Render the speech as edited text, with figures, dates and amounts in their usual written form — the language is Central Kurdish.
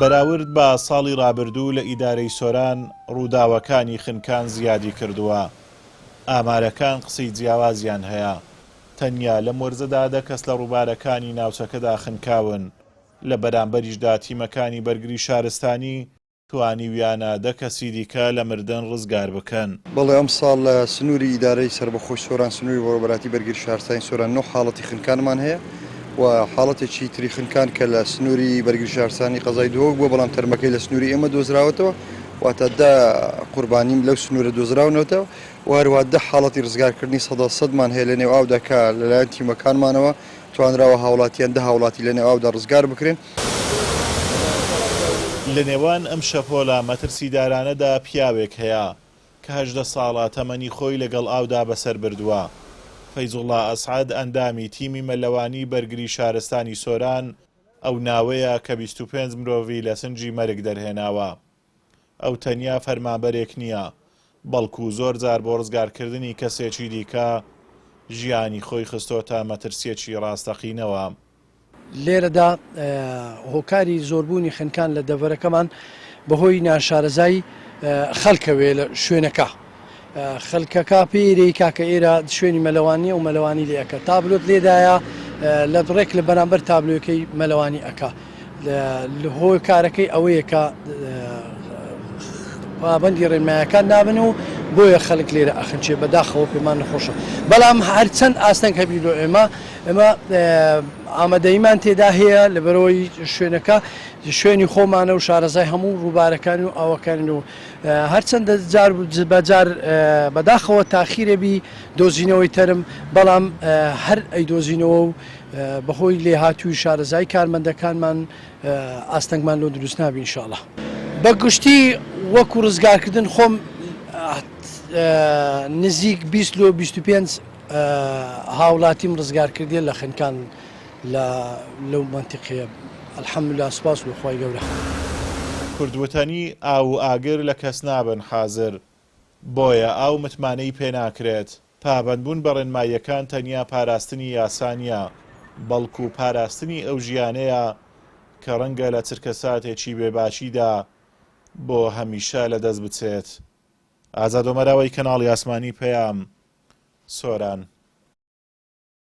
بەراورد بە ساڵی ڕابردوو لە ئیدارەی سۆران ڕووداوەکانی خنکان زیادی کردووە. ئامارەکان قسەی جیاوازیان هەیە. تەنیا لەم وەرزەدا 10 کەس لە ڕووبارەکانی ناوچەکەدا خنکاون. لە بەرامبەریشدا تیمەکانی بەرگری شارستانی توانیویانە 10 کەسی دیکە لە مردن ڕزگار بکەن. بەڵێ ئەم ساڵ لە سنووری ئیدارەی سربەخۆش سۆران سنووری بەڕێوەبەراتی بەرگری شارستانی سۆران 9 حاڵەتی خنکانمان هەیە و حاڵەتێکی تری خنکان کە لە سنووری بەرگری شارستانی قەزای دۆک بووە، بەڵام تەرمەکەی لە سنووری ئێمە دۆزراوەتەوە، واتە 10 قوربانیم لەو سنوورە دۆزراونەوەتەوە و هەروە 10 حاڵەتی ڕزگارکردنی 100%مان هەیە لە نێو ئاوداکە لەلایەن تیمەکانمانەوە توانراوە هاوڵاتیان 10 هاوڵاتی لە نێو ئاودا ڕزگار بکرێن. لە نێوان ئەم شەپۆلە مەترسیدارانەدا پیاوێک هەیە کە 18 ساڵە تەمەنی خۆی لەگەڵ ئاودا بەسەر بردووە. فەیزوڵڵا ئەسعەد ئەندامی تیمی مەلەوانی بەرگری شارستانی سۆران ئەو ناوەیە کە 25 مرۆڤی لە سنجی مەرگ دەرهێناوە. ئەو تەنیا فەرمانبەرێک نییە، بەڵکو زۆر جار بۆ ڕزگارکردنی کەسێکی دیکە ژیانی خۆی خستۆتە مەترسیەکی ڕاستەقینەوە. لێرەدا هۆکاری زۆربوونی خنکان لە دەڤەرەکەمان بەهۆی ناشارەزایی خەڵکەوێ لە شوێنەکە. خەڵکەکە پێرەی کاکە ئێرە شوێنی مەلەوانی و مەلەوانی لێەکە تابلۆت لێدایە لە بڕێک لە بەرامبەر تابلۆکەی مەلەوانی ئەکا لە هۆی کارەکەی ئەوەیە کە پابەندی ڕێنمایەکان نابن و بۆیە خەڵک لێرە ئەخنچێ بەداخەوە پێمان نەخۆشە. بەڵام هەرچەند ئاستەنگ هەبیلۆ ئێمە ئامادەیمان تێدا هەیە لەبەرەوەی شوێنەکە شوێنی خۆمانە و شارەزای هەموو ڕووبارەکانی و ئاوەکانی و هەرچەندە جار بەجار بەداخەوە تاخیرەبی دۆزینەوەی تەرم، بەڵام هەر ئەی دۆزینەوە و بەهۆی لێهاتووی شارەزای کارمەندەکانمان ئاستەنگمان لۆ دروست نابی ئینشاءڵڵا. بە گشتی وەکو ڕزگارکردن خۆم نزیک 20 لۆ 25 هاوڵاتیم ڕزگار کردێ لە خنکان لەو منتیقەیە. ئەلحەمدوللا سوپاس و خۆی گەورە. کوردوتەنی ئاو و ئاگر لە کەس نابن حازر، بۆیە ئاو متمانەی پێناکرێت. پابەندبوون بە ڕێنماییەکان تەنیا پاراستنی یاسانیە، بەڵکو پاراستنی ئەو ژیانەیە کە ڕەنگە لە چرکە ساتێکی بێباشیدا بۆ هەمیشە لەدەست بچێت. ئازاد ئۆمەراوی کەناڵی ئاسمانی پەیام، سۆران.